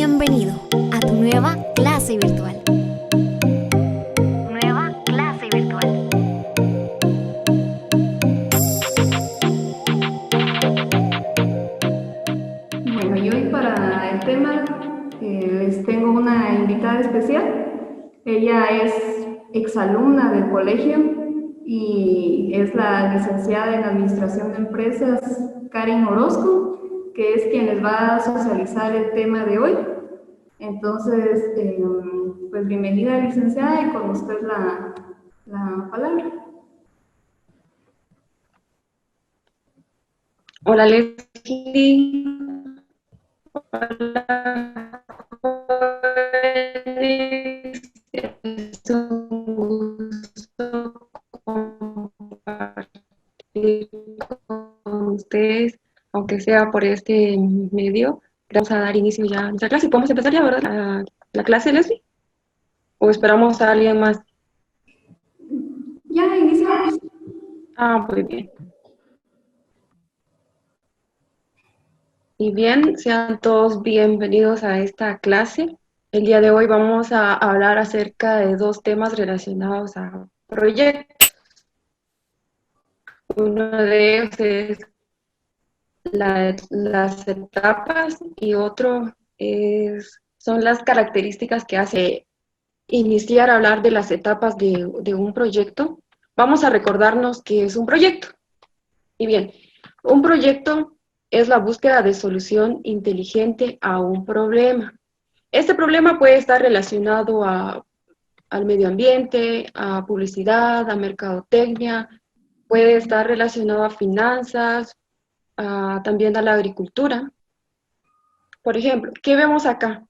Bienvenido a tu nueva clase virtual. Nueva clase virtual. Bueno, y hoy para el tema les tengo una invitada especial. Ella es exalumna del colegio y es la licenciada en Administración de Empresas, Karen Orozco, que es quien les va a socializar el tema de hoy. Entonces, pues bienvenida, licenciada, y con usted la palabra. Hola Leslie, hola jóvenes. Es un gusto compartir con ustedes, aunque sea por este medio. Vamos a dar inicio ya a nuestra clase. ¿Podemos empezar ya, verdad? La clase, Leslie? ¿O esperamos a alguien más? Ya iniciamos. Muy bien. Y bien, sean todos bienvenidos a esta clase. El día de hoy vamos a hablar acerca de dos temas relacionados a proyectos. Uno de ellos es las etapas y otro son las características que hace iniciar a hablar de las etapas de un proyecto. Vamos a recordarnos que es un proyecto. Y bien, un proyecto es la búsqueda de solución inteligente a un problema. Este problema puede estar relacionado al medio ambiente, a publicidad, a mercadotecnia, puede estar relacionado a finanzas, también a la agricultura. Por ejemplo, ¿qué vemos acá?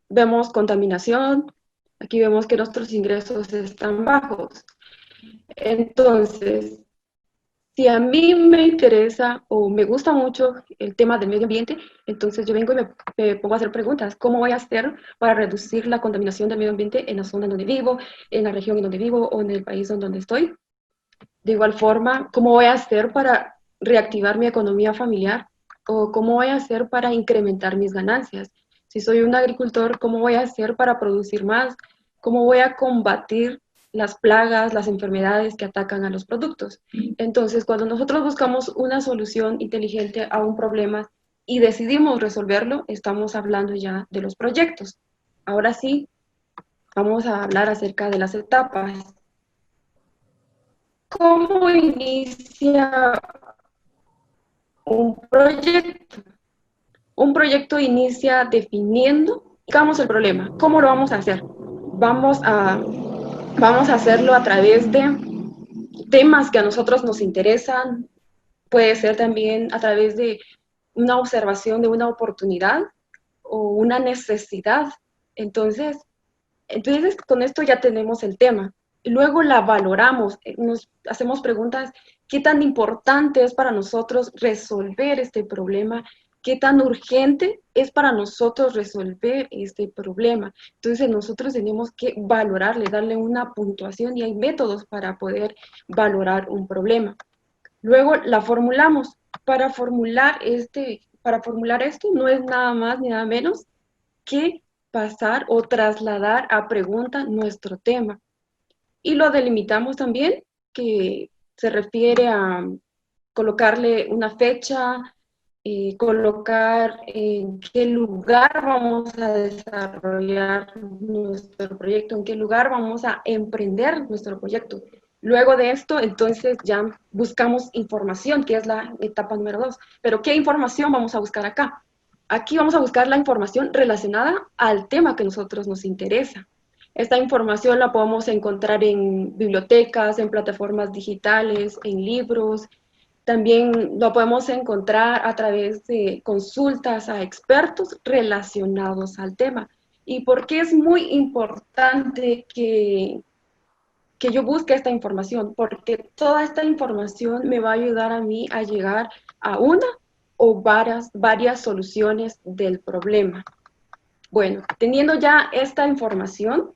Vemos contaminación, aquí vemos que nuestros ingresos están bajos. Entonces, si a mí me interesa o me gusta mucho el tema del medio ambiente, entonces yo vengo y me pongo a hacer preguntas. ¿Cómo voy a hacer para reducir la contaminación del medio ambiente en la zona en donde vivo, en la región en donde vivo o en el país en donde estoy? De igual forma, ¿cómo voy a hacer para reactivar mi economía familiar? ¿O cómo voy a hacer para incrementar mis ganancias? Si soy un agricultor, ¿cómo voy a hacer para producir más? ¿Cómo voy a combatir las plagas, las enfermedades que atacan a los productos? Entonces, cuando nosotros buscamos una solución inteligente a un problema y decidimos resolverlo, estamos hablando ya de los proyectos. Ahora sí, vamos a hablar acerca de las etapas. ¿Cómo inicia un proyecto? Un proyecto inicia definiendo, digamos, el problema. ¿Cómo lo vamos a hacer? Vamos a hacerlo a través de temas que a nosotros nos interesan. Puede ser también a través de una observación de una oportunidad o una necesidad. Entonces, con esto ya tenemos el tema. Y luego la valoramos, nos hacemos preguntas, ¿qué tan importante es para nosotros resolver este problema? ¿Qué tan urgente es para nosotros resolver este problema? Entonces, nosotros tenemos que valorarle, darle una puntuación y hay métodos para poder valorar un problema. Luego la formulamos. Para formular esto no es nada más ni nada menos que pasar o trasladar a pregunta nuestro tema. Y lo delimitamos también, que se refiere a colocarle una fecha, colocar en qué lugar vamos a desarrollar nuestro proyecto, en qué lugar vamos a emprender nuestro proyecto. Luego de esto, entonces ya buscamos información, que es la etapa número 2. Pero ¿qué información vamos a buscar acá? Aquí vamos a buscar la información relacionada al tema que a nosotros nos interesa. Esta información la podemos encontrar en bibliotecas, en plataformas digitales, en libros. También lo podemos encontrar a través de consultas a expertos relacionados al tema. ¿Y por qué es muy importante que yo busque esta información? Porque toda esta información me va a ayudar a mí a llegar a una o varias soluciones del problema. Bueno, teniendo ya esta información,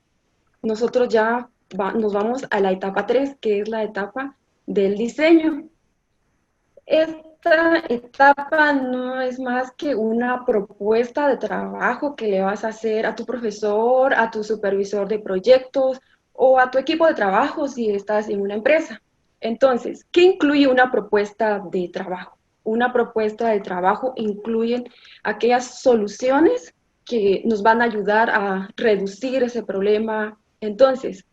nosotros ya nos vamos a la etapa 3, que es la etapa del diseño. esta etapa no es más que una propuesta de trabajo que le vas a hacer a tu profesor, a tu supervisor de proyectos o a tu equipo de trabajo si estás en una empresa. Entonces, ¿qué incluye una propuesta de trabajo? Una propuesta de trabajo incluye aquellas soluciones que nos van a ayudar a reducir ese problema. Entonces,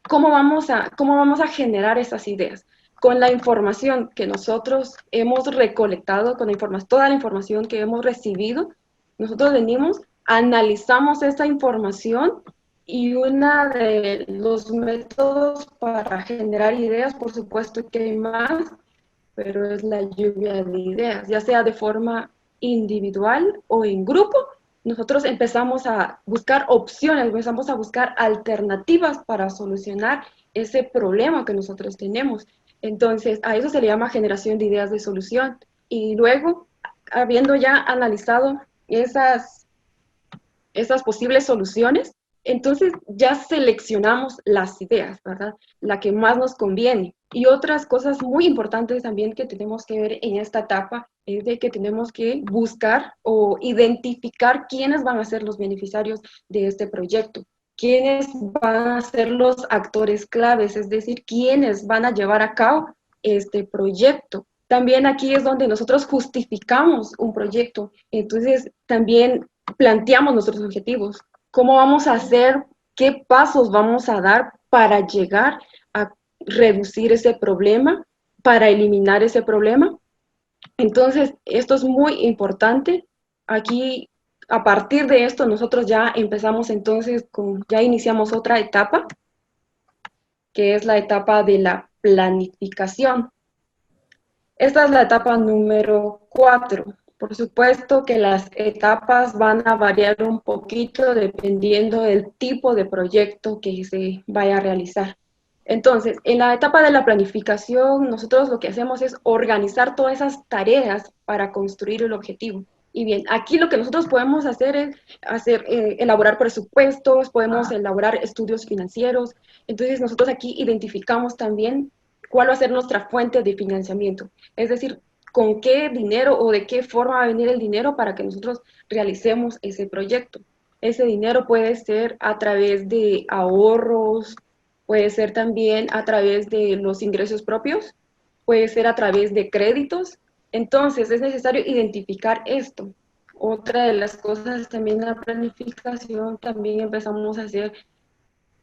¿cómo vamos a generar esas ideas? Con la información que nosotros hemos recolectado, toda la información que hemos recibido, nosotros venimos, analizamos esa información y uno de los métodos para generar ideas, por supuesto que hay más, pero es la lluvia de ideas, ya sea de forma individual o en grupo. Nosotros empezamos a buscar opciones, empezamos a buscar alternativas para solucionar ese problema que nosotros tenemos. Entonces, a eso se le llama generación de ideas de solución. Y luego, habiendo ya analizado esas posibles soluciones, entonces ya seleccionamos las ideas, ¿verdad? La que más nos conviene. Y otras cosas muy importantes también que tenemos que ver en esta etapa es de que tenemos que buscar o identificar quiénes van a ser los beneficiarios de este proyecto, quiénes van a ser los actores claves, es decir, quiénes van a llevar a cabo este proyecto. También aquí es donde nosotros justificamos un proyecto, entonces también planteamos nuestros objetivos, cómo vamos a hacer, qué pasos vamos a dar para llegar a reducir ese problema, para eliminar ese problema. Entonces, esto es muy importante. Aquí, a partir de esto, nosotros ya empezamos entonces ya iniciamos otra etapa, que es la etapa de la planificación. Esta es la etapa número 4. Por supuesto que las etapas van a variar un poquito dependiendo del tipo de proyecto que se vaya a realizar. Entonces, en la etapa de la planificación, nosotros lo que hacemos es organizar todas esas tareas para construir el objetivo. Y bien, aquí lo que nosotros podemos hacer es elaborar presupuestos, podemos elaborar estudios financieros. Entonces, nosotros aquí identificamos también cuál va a ser nuestra fuente de financiamiento. Es decir, con qué dinero o de qué forma va a venir el dinero para que nosotros realicemos ese proyecto. Ese dinero puede ser a través de ahorros, puede ser también a través de los ingresos propios, puede ser a través de créditos. Entonces, es necesario identificar esto. Otra de las cosas también en la planificación, también empezamos a hacer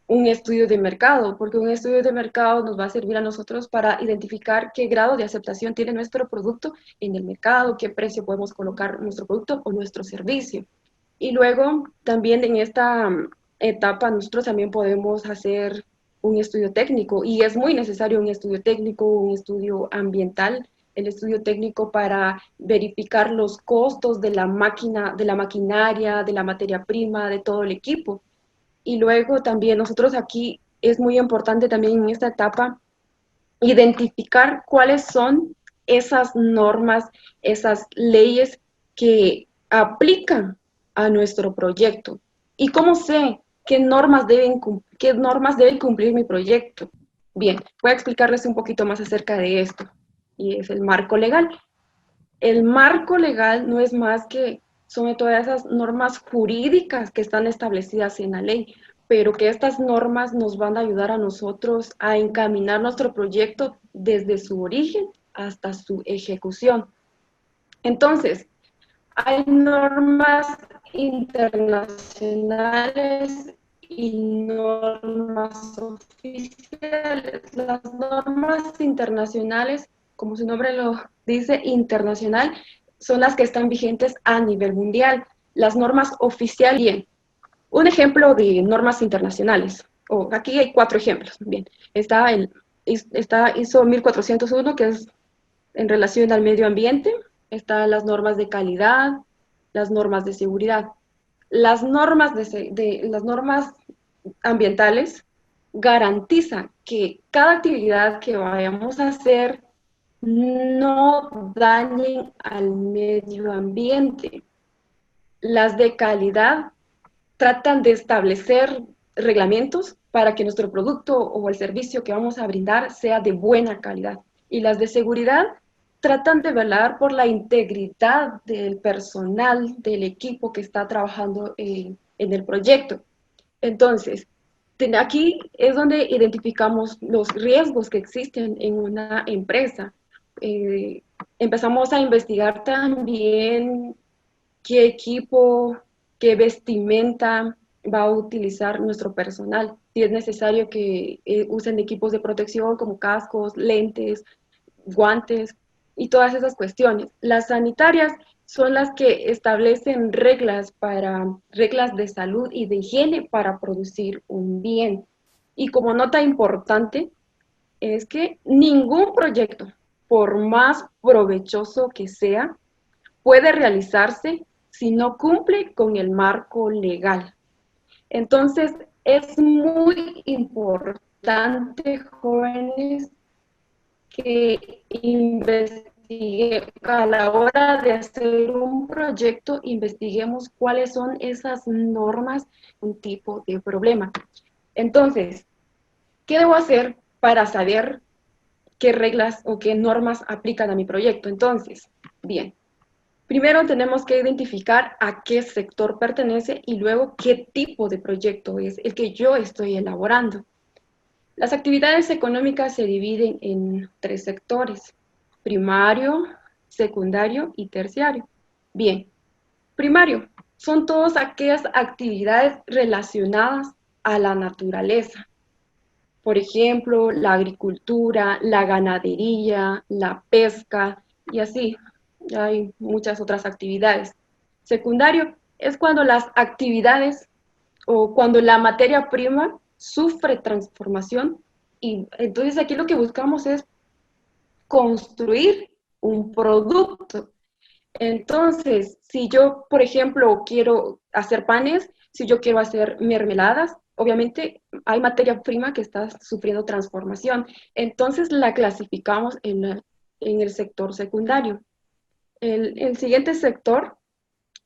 un estudio de mercado, porque un estudio de mercado nos va a servir a nosotros para identificar qué grado de aceptación tiene nuestro producto en el mercado, qué precio podemos colocar nuestro producto o nuestro servicio. Y luego, también en esta etapa, nosotros también podemos hacer un estudio técnico, y es muy necesario un estudio técnico, un estudio ambiental, el estudio técnico para verificar los costos de la máquina, de la maquinaria, de la materia prima, de todo el equipo. Y luego también nosotros aquí es muy importante también en esta etapa identificar cuáles son esas normas, esas leyes que aplican a nuestro proyecto. ¿Y cómo sé qué normas debe cumplir mi proyecto? Bien, voy a explicarles un poquito más acerca de esto, y es el marco legal. El marco legal no es más que son todas esas normas jurídicas que están establecidas en la ley, pero que estas normas nos van a ayudar a nosotros a encaminar nuestro proyecto desde su origen hasta su ejecución. Entonces, hay normas internacionales y normas oficiales. Las normas internacionales, como su nombre lo dice, internacional, son las que están vigentes a nivel mundial. Las normas oficiales, bien, un ejemplo de normas internacionales, aquí hay 4 ejemplos, bien, está ISO 1401, que es en relación al medio ambiente, están las normas de calidad, las normas de seguridad. Las normas ambientales garantizan que cada actividad que vayamos a hacer no dañen al medio ambiente. Las de calidad tratan de establecer reglamentos para que nuestro producto o el servicio que vamos a brindar sea de buena calidad. Y las de seguridad tratan de velar por la integridad del personal, del equipo que está trabajando en el proyecto. Entonces, aquí es donde identificamos los riesgos que existen en una empresa. Empezamos a investigar también qué equipo, qué vestimenta va a utilizar nuestro personal. Si es necesario que usen equipos de protección como cascos, lentes, guantes y todas esas cuestiones. Las sanitarias son las que establecen reglas de salud y de higiene para producir un bien. Y como nota importante, es que ningún proyecto, por más provechoso que sea, puede realizarse si no cumple con el marco legal. Entonces, es muy importante, jóvenes, que investigue, a la hora de hacer un proyecto, investiguemos cuáles son esas normas, un tipo de problema. Entonces, ¿qué debo hacer para saber qué reglas o qué normas aplican a mi proyecto? Entonces, bien, primero tenemos que identificar a qué sector pertenece y luego qué tipo de proyecto es el que yo estoy elaborando. Las actividades económicas se dividen en 3 sectores: primario, secundario y terciario. Bien, primario son todas aquellas actividades relacionadas a la naturaleza. Por ejemplo, la agricultura, la ganadería, la pesca y así. Hay muchas otras actividades. Secundario es cuando las actividades o cuando la materia prima sufre transformación, y entonces aquí lo que buscamos es construir un producto. Entonces, si yo, por ejemplo, quiero hacer panes, si yo quiero hacer mermeladas, obviamente hay materia prima que está sufriendo transformación. Entonces la clasificamos en el sector secundario. El siguiente sector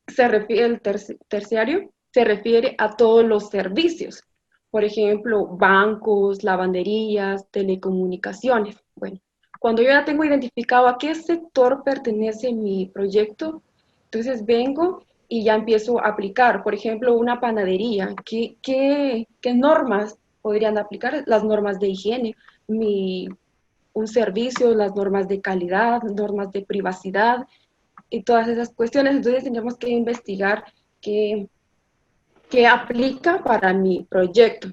se refiere, el terciario, se refiere a todos los servicios. Por ejemplo, bancos, lavanderías, telecomunicaciones. Bueno, cuando yo ya tengo identificado a qué sector pertenece mi proyecto, entonces vengo y ya empiezo a aplicar. Por ejemplo, una panadería. ¿Qué normas podrían aplicar? Las normas de higiene, un servicio, las normas de calidad, normas de privacidad y todas esas cuestiones. Entonces tenemos que investigar qué aplica para mi proyecto.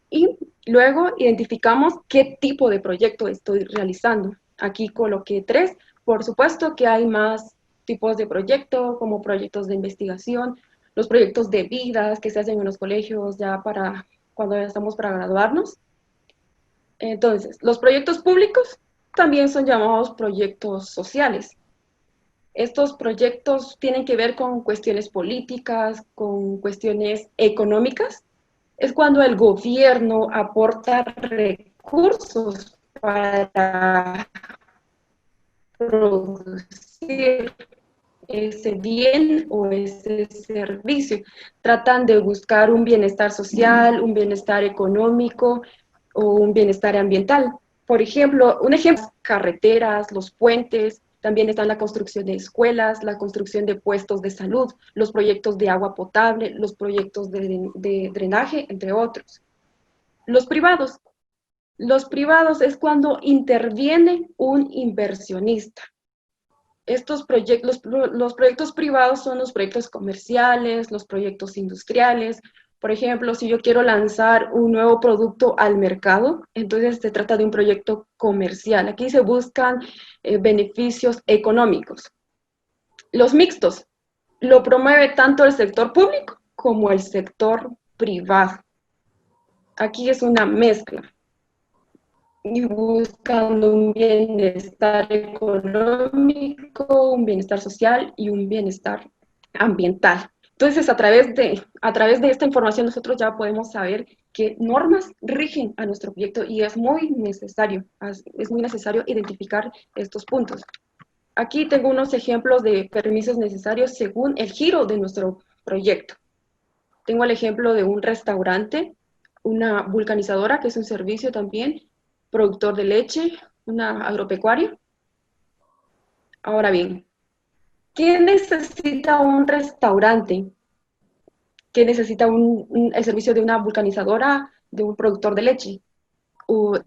Y luego identificamos qué tipo de proyecto estoy realizando. Aquí coloqué 3. Por supuesto que hay más tipos de proyecto, como proyectos de investigación, los proyectos de vidas que se hacen en los colegios ya para cuando ya estamos para graduarnos. Entonces, los proyectos públicos también son llamados proyectos sociales. Estos proyectos tienen que ver con cuestiones políticas, con cuestiones económicas. Es cuando el gobierno aporta recursos para producir ese bien o ese servicio. Tratan de buscar un bienestar social, un bienestar económico o un bienestar ambiental. Por ejemplo, un ejemplo, carreteras, los puentes, también están la construcción de escuelas, la construcción de puestos de salud, los proyectos de agua potable, los proyectos de drenaje, entre otros. Los privados. Los privados es cuando interviene un inversionista. Estos proyectos, los proyectos privados son los proyectos comerciales, los proyectos industriales. Por ejemplo, si yo quiero lanzar un nuevo producto al mercado, entonces se trata de un proyecto comercial. Aquí se buscan beneficios económicos. Los mixtos lo promueve tanto el sector público como el sector privado. Aquí es una mezcla. Y buscando un bienestar económico, un bienestar social y un bienestar ambiental. Entonces, a través de esta información nosotros ya podemos saber qué normas rigen a nuestro proyecto y es muy necesario identificar estos puntos. Aquí tengo unos ejemplos de permisos necesarios según el giro de nuestro proyecto. Tengo el ejemplo de un restaurante, una vulcanizadora, que es un servicio también, productor de leche, una agropecuaria. Ahora bien, ¿qué necesita un restaurante? ¿Qué necesita el servicio de una vulcanizadora, de un productor de leche?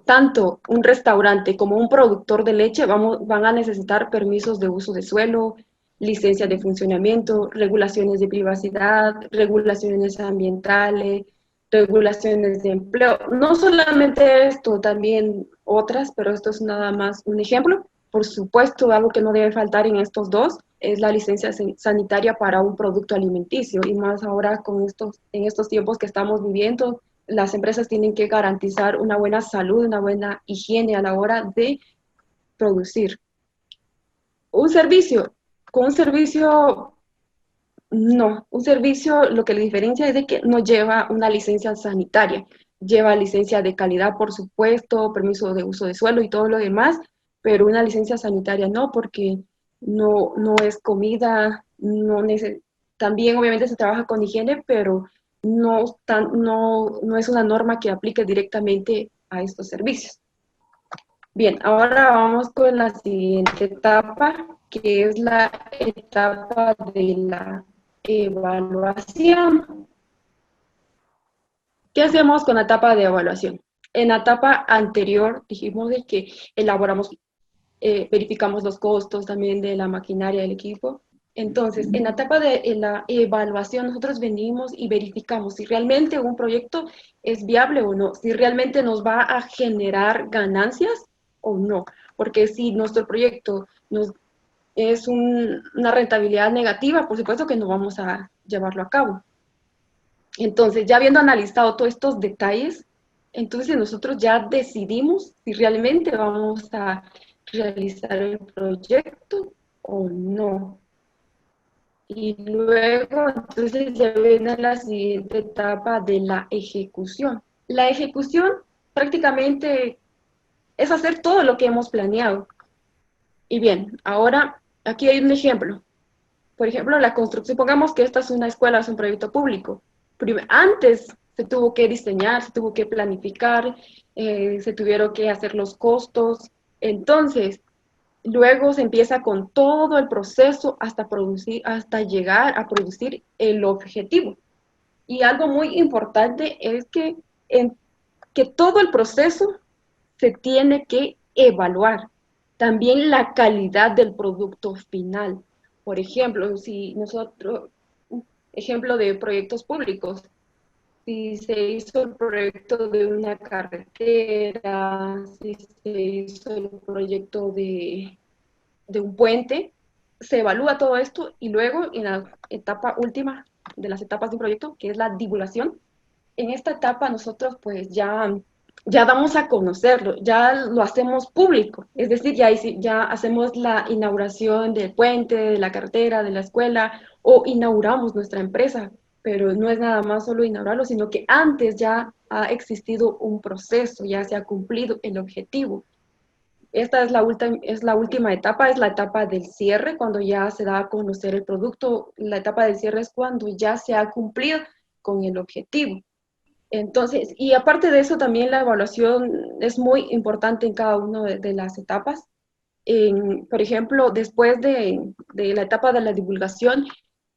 Tanto un restaurante como un productor de leche van a necesitar permisos de uso de suelo, licencias de funcionamiento, regulaciones de privacidad, regulaciones ambientales, regulaciones de empleo. No solamente esto, también otras, pero esto es nada más un ejemplo. Por supuesto, algo que no debe faltar en estos dos es la licencia sanitaria para un producto alimenticio, y más ahora en estos tiempos que estamos viviendo, las empresas tienen que garantizar una buena salud, una buena higiene a la hora de producir. Un servicio, con un servicio, no, un servicio lo que le diferencia es de que no lleva una licencia sanitaria, lleva licencia de calidad, por supuesto, permiso de uso de suelo y todo lo demás, pero una licencia sanitaria no, porque no es comida, también obviamente se trabaja con higiene, pero no es una norma que aplique directamente a estos servicios. Bien, ahora vamos con la siguiente etapa, que es la etapa de la evaluación. ¿Qué hacemos con la etapa de evaluación? En la etapa anterior dijimos de que verificamos los costos también de la maquinaria del equipo. Entonces, en la etapa de la evaluación, nosotros venimos y verificamos si realmente un proyecto es viable o no, si realmente nos va a generar ganancias o no. Porque si nuestro proyecto es una rentabilidad negativa, por supuesto que no vamos a llevarlo a cabo. Entonces, ya habiendo analizado todos estos detalles, entonces nosotros ya decidimos si realmente vamos a realizar el proyecto o no. Y luego, entonces, ya viene la siguiente etapa de la ejecución. La ejecución prácticamente es hacer todo lo que hemos planeado. Y bien, ahora aquí hay un ejemplo. Por ejemplo, la construcción, supongamos que esta es una escuela, es un proyecto público. Antes se tuvo que diseñar, se tuvo que planificar, se tuvieron que hacer los costos. Entonces, luego se empieza con todo el proceso hasta llegar a producir el objetivo. Y algo muy importante es que todo el proceso se tiene que evaluar. También la calidad del producto final. Por ejemplo, ejemplo de proyectos públicos, si se hizo el proyecto de una carretera, si se hizo el proyecto de un puente, se evalúa todo esto y luego en la etapa última de las etapas de un proyecto, que es la divulgación, en esta etapa nosotros pues ya damos a conocerlo, ya lo hacemos público, es decir, ya hacemos la inauguración del puente, de la carretera, de la escuela, o inauguramos nuestra empresa, pero no es nada más solo inaugurarlo, sino que antes ya ha existido un proceso, ya se ha cumplido el objetivo. Esta es la última etapa, es la etapa del cierre, cuando ya se da a conocer el producto. La etapa del cierre es cuando ya se ha cumplido con el objetivo. Entonces, y aparte de eso, también la evaluación es muy importante en cada una de las etapas. Por ejemplo, después de la etapa de la divulgación,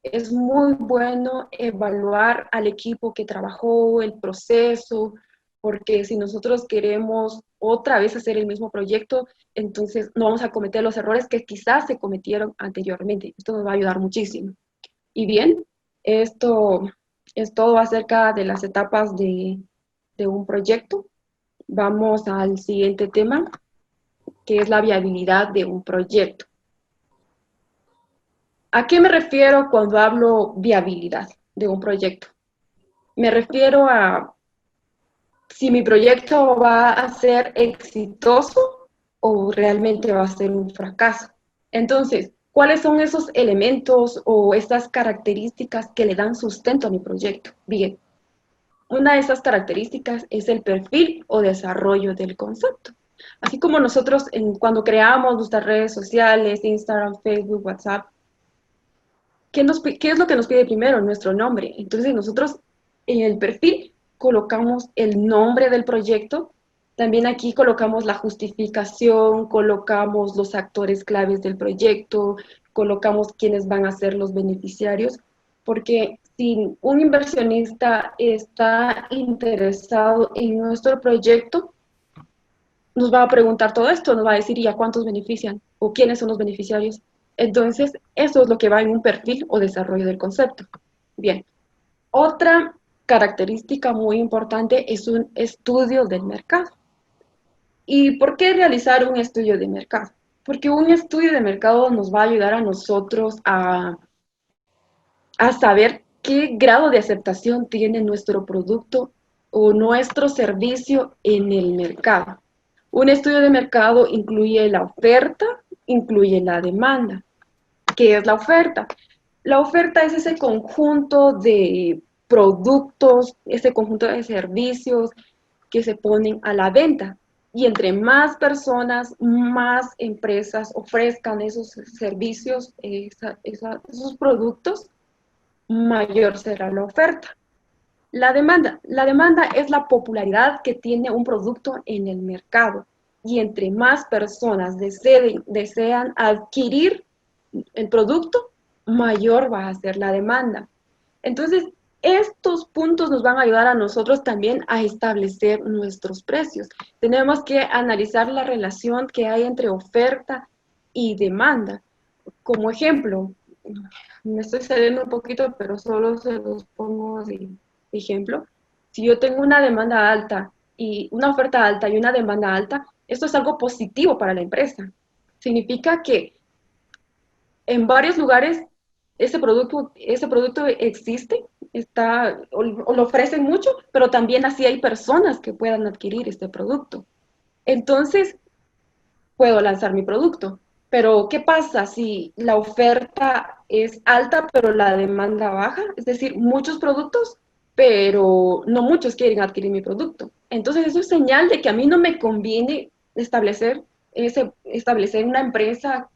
es muy bueno evaluar al equipo que trabajó, el proceso, porque si nosotros queremos otra vez hacer el mismo proyecto, entonces no vamos a cometer los errores que quizás se cometieron anteriormente. Esto nos va a ayudar muchísimo. Y bien, esto es todo acerca de las etapas de un proyecto. Vamos al siguiente tema, que es la viabilidad de un proyecto. ¿A qué me refiero cuando hablo viabilidad de un proyecto? Me refiero a si mi proyecto va a ser exitoso o realmente va a ser un fracaso. Entonces, ¿cuáles son esos elementos o estas características que le dan sustento a mi proyecto? Bien, una de esas características es el perfil o desarrollo del concepto. Así como nosotros cuando creamos nuestras redes sociales, Instagram, Facebook, WhatsApp, ¿qué es lo que nos pide primero? Nuestro nombre. Entonces nosotros en el perfil colocamos el nombre del proyecto También aquí colocamos la justificación, colocamos los actores claves del proyecto, colocamos quiénes van a ser los beneficiarios, porque si un inversionista está interesado en nuestro proyecto, nos va a preguntar todo esto, nos va a decir, ¿y a cuántos benefician? ¿O quiénes son los beneficiarios? Entonces, eso es lo que va en un perfil o desarrollo del concepto. Bien, otra característica muy importante es un estudio del mercado. ¿Y por qué realizar un estudio de mercado? Porque un estudio de mercado nos va a ayudar a nosotros a saber qué grado de aceptación tiene nuestro producto o nuestro servicio en el mercado. Un estudio de mercado incluye la oferta, incluye la demanda. ¿Qué es la oferta? La oferta es ese conjunto de productos, ese conjunto de servicios que se ponen a la venta. Y entre más personas, más empresas ofrezcan esos servicios, esos productos, mayor será la oferta. La demanda es la popularidad que tiene un producto en el mercado. Y entre más personas desean adquirir el producto, mayor va a ser la demanda. Entonces, estos puntos nos van a ayudar a nosotros también a establecer nuestros precios. Tenemos que analizar la relación que hay entre oferta y demanda. Como ejemplo, me estoy saliendo un poquito, pero solo se los pongo de ejemplo. Si yo tengo una demanda alta y una oferta alta y una demanda alta, esto es algo positivo para la empresa. Significa que en varios lugares ese producto existe, o lo ofrecen mucho, pero también así hay personas que puedan adquirir este producto. Entonces, puedo lanzar mi producto. Pero, ¿qué pasa si la oferta es alta, pero la demanda baja? Es decir, muchos productos, pero no muchos quieren adquirir mi producto. Entonces, eso es señal de que a mí no me conviene establecer una empresa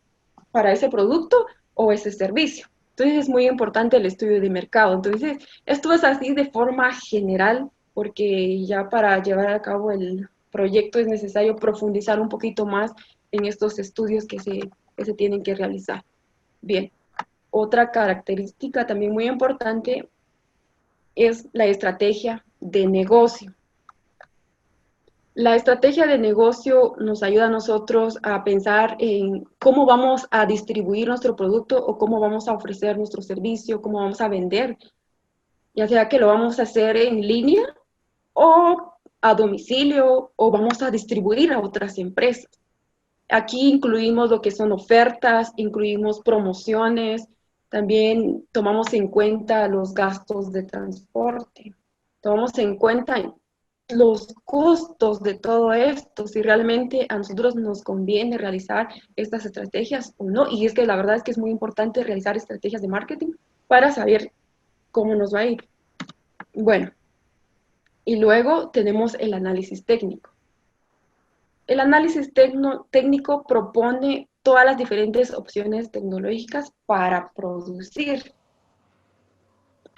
para ese producto o ese servicio. Entonces, es muy importante el estudio de mercado. Entonces, esto es así de forma general, porque ya para llevar a cabo el proyecto es necesario profundizar un poquito más en estos estudios que se tienen que realizar. Bien, otra característica también muy importante es la estrategia de negocio. La estrategia de negocio nos ayuda a nosotros a pensar en cómo vamos a distribuir nuestro producto o cómo vamos a ofrecer nuestro servicio, cómo vamos a vender, ya sea que lo vamos a hacer en línea o a domicilio o vamos a distribuir a otras empresas. Aquí incluimos lo que son ofertas, incluimos promociones, también tomamos en cuenta los gastos de transporte, tomamos en cuenta los costos de todo esto, si realmente a nosotros nos conviene realizar estas estrategias o no. Y es que la verdad es que es muy importante realizar estrategias de marketing para saber cómo nos va a ir. Bueno, y luego tenemos el análisis técnico. El análisis técnico propone todas las diferentes opciones tecnológicas para producir.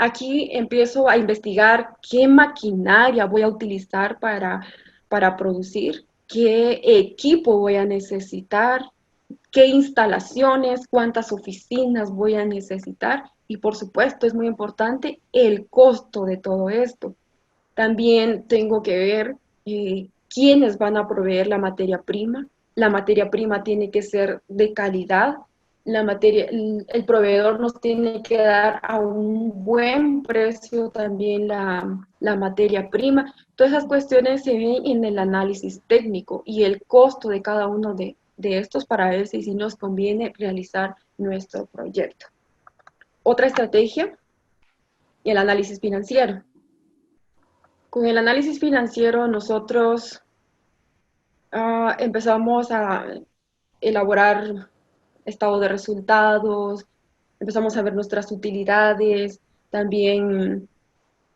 Aquí empiezo a investigar qué maquinaria voy a utilizar para producir, qué equipo voy a necesitar, qué instalaciones, cuántas oficinas voy a necesitar y por supuesto es muy importante el costo de todo esto. También tengo que ver quiénes van a proveer la materia prima. La materia prima tiene que ser de calidad. El proveedor nos tiene que dar a un buen precio también la materia prima. Todas esas cuestiones se ven en el análisis técnico y el costo de cada uno de estos para ver si nos conviene realizar nuestro proyecto. Otra estrategia, el análisis financiero. Con el análisis financiero nosotros empezamos a elaborar estado de resultados, empezamos a ver nuestras utilidades, también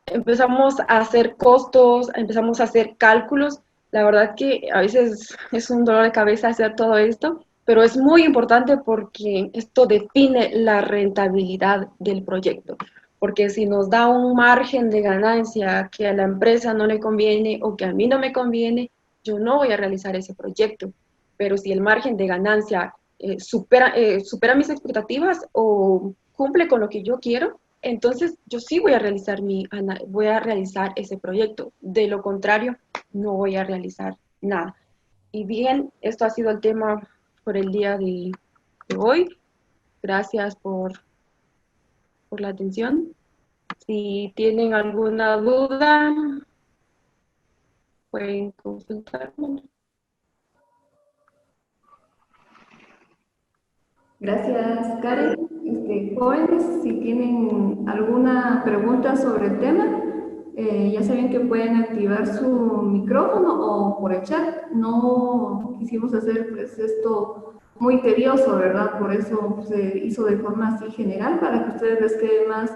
empezamos a hacer costos, empezamos a hacer cálculos. La verdad que a veces es un dolor de cabeza hacer todo esto, pero es muy importante porque esto define la rentabilidad del proyecto. Porque si nos da un margen de ganancia que a la empresa no le conviene o que a mí no me conviene, yo no voy a realizar ese proyecto. Pero si el margen de ganancia supera mis expectativas o cumple con lo que yo quiero, entonces yo sí voy a realizar ese proyecto. De lo contrario, no voy a realizar nada. Y bien, esto ha sido el tema por el día de hoy. Gracias por la atención. Si tienen alguna duda, pueden consultarme. Gracias, Karen. Jóvenes, si tienen alguna pregunta sobre el tema, ya saben que pueden activar su micrófono o por el chat. No quisimos hacer pues, esto muy tedioso, ¿verdad? Por eso se hizo de forma así general, para que ustedes les quede más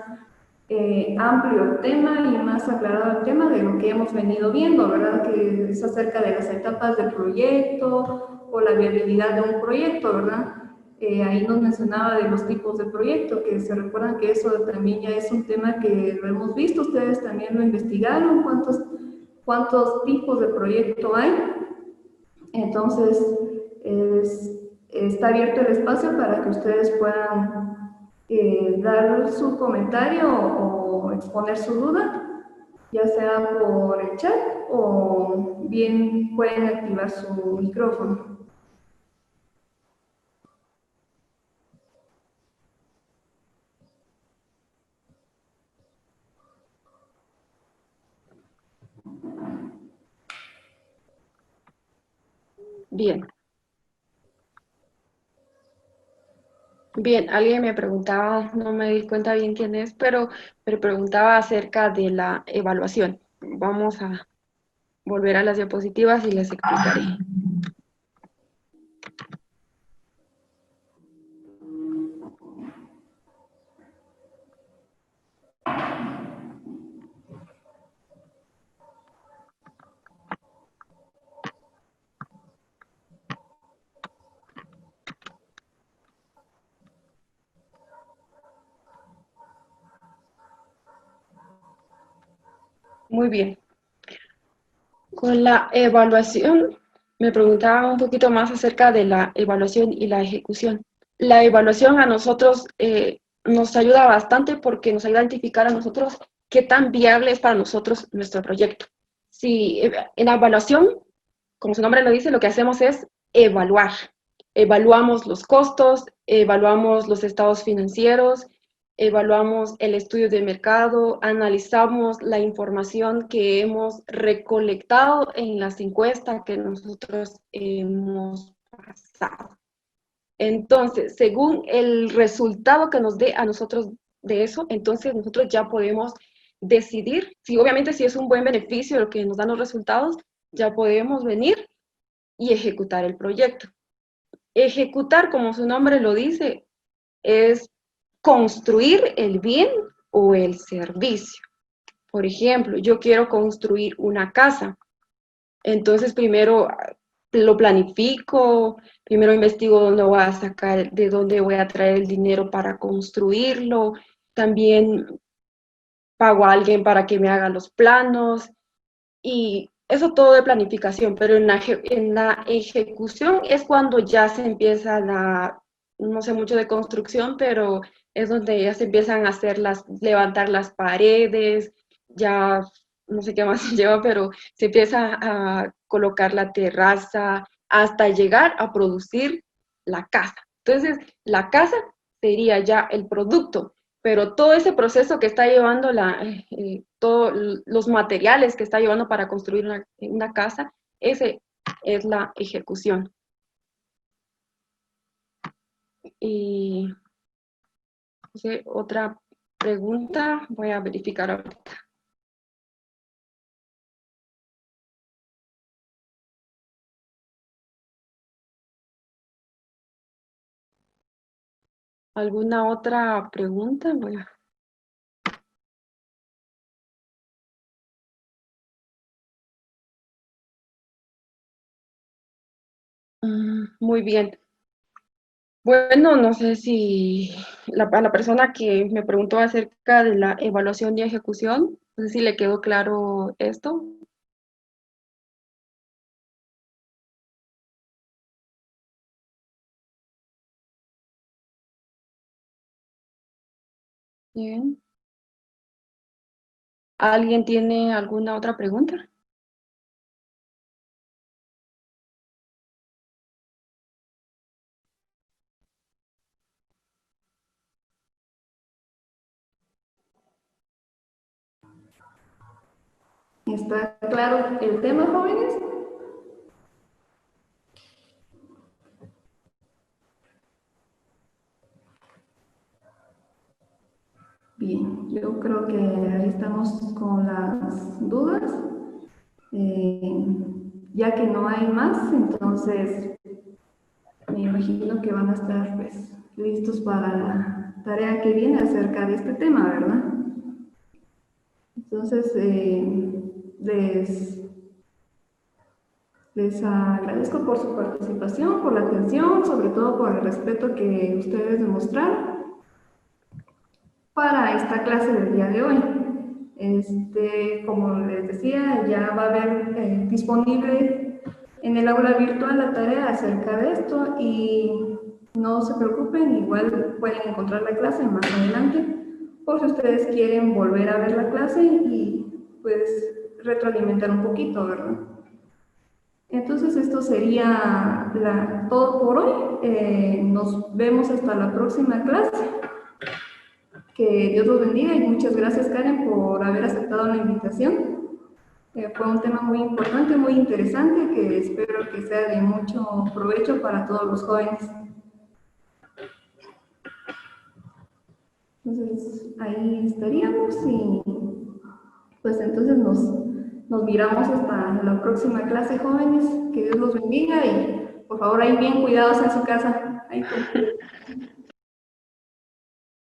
amplio el tema y más aclarado el tema de lo que hemos venido viendo, ¿verdad? Que es acerca de las etapas del proyecto o la viabilidad de un proyecto, ¿verdad? Ahí nos mencionaba de los tipos de proyecto, que se recuerdan que eso también ya es un tema que lo hemos visto, ustedes también lo investigaron, cuántos tipos de proyecto hay. Entonces, está abierto el espacio para que ustedes puedan dar su comentario o exponer su duda, ya sea por el chat o bien pueden activar su micrófono. Bien. Bien, alguien me preguntaba, no me di cuenta bien quién es, pero me preguntaba acerca de la evaluación. Vamos a volver a las diapositivas y les explicaré. Muy bien. Con la evaluación, me preguntaba un poquito más acerca de la evaluación y la ejecución. La evaluación a nosotros nos ayuda bastante porque nos ayuda a identificar a nosotros qué tan viable es para nosotros nuestro proyecto. Si en la evaluación, como su nombre lo dice, lo que hacemos es evaluar. Evaluamos los costos, evaluamos los estados financieros, evaluamos el estudio de mercado, analizamos la información que hemos recolectado en las encuestas que nosotros hemos pasado. Entonces, según el resultado que nos dé a nosotros de eso, entonces nosotros ya podemos decidir, si obviamente si es un buen beneficio lo que nos dan los resultados, ya podemos venir y ejecutar el proyecto. Ejecutar, como su nombre lo dice, es construir el bien o el servicio. Por ejemplo, yo quiero construir una casa. Entonces, primero lo planifico, primero investigo dónde voy a sacar, de dónde voy a traer el dinero para construirlo. También pago a alguien para que me haga los planos y eso todo de planificación, pero en la ejecución es cuando ya se empieza no sé mucho de construcción, pero es donde ya se empiezan a levantar las paredes, ya no sé qué más se lleva, pero se empieza a colocar la terraza hasta llegar a producir la casa. Entonces, la casa sería ya el producto, pero todo ese proceso que está llevando todos los materiales que está llevando para construir una casa, ese es la ejecución. Y no sé, otra pregunta, voy a verificar ahorita. ¿Alguna otra pregunta? Muy bien. Bueno, no sé si a la persona que me preguntó acerca de la evaluación y ejecución, no sé si le quedó claro esto. Bien. ¿Alguien tiene alguna otra pregunta? ¿Está claro el tema, jóvenes? Bien, yo creo que ahí estamos con las dudas. Ya que no hay más, entonces me imagino que van a estar pues, listos para la tarea que viene acerca de este tema, ¿verdad? Entonces, les agradezco por su participación, por la atención, sobre todo por el respeto que ustedes demostraron para esta clase del día de hoy. Como les decía, ya va a haber disponible en el aula virtual la tarea acerca de esto y no se preocupen, igual pueden encontrar la clase más adelante por si ustedes quieren volver a ver la clase y pues retroalimentar un poquito, ¿verdad? Entonces esto sería todo por hoy. Nos vemos hasta la próxima clase. Que Dios los bendiga y muchas gracias, Karen, por haber aceptado la invitación. Fue un tema muy importante, muy interesante, que espero que sea de mucho provecho para todos los jóvenes. Entonces, ahí estaríamos y pues entonces nos miramos hasta la próxima clase, jóvenes. Que Dios los bendiga y por favor ahí bien cuidados en su casa. Ahí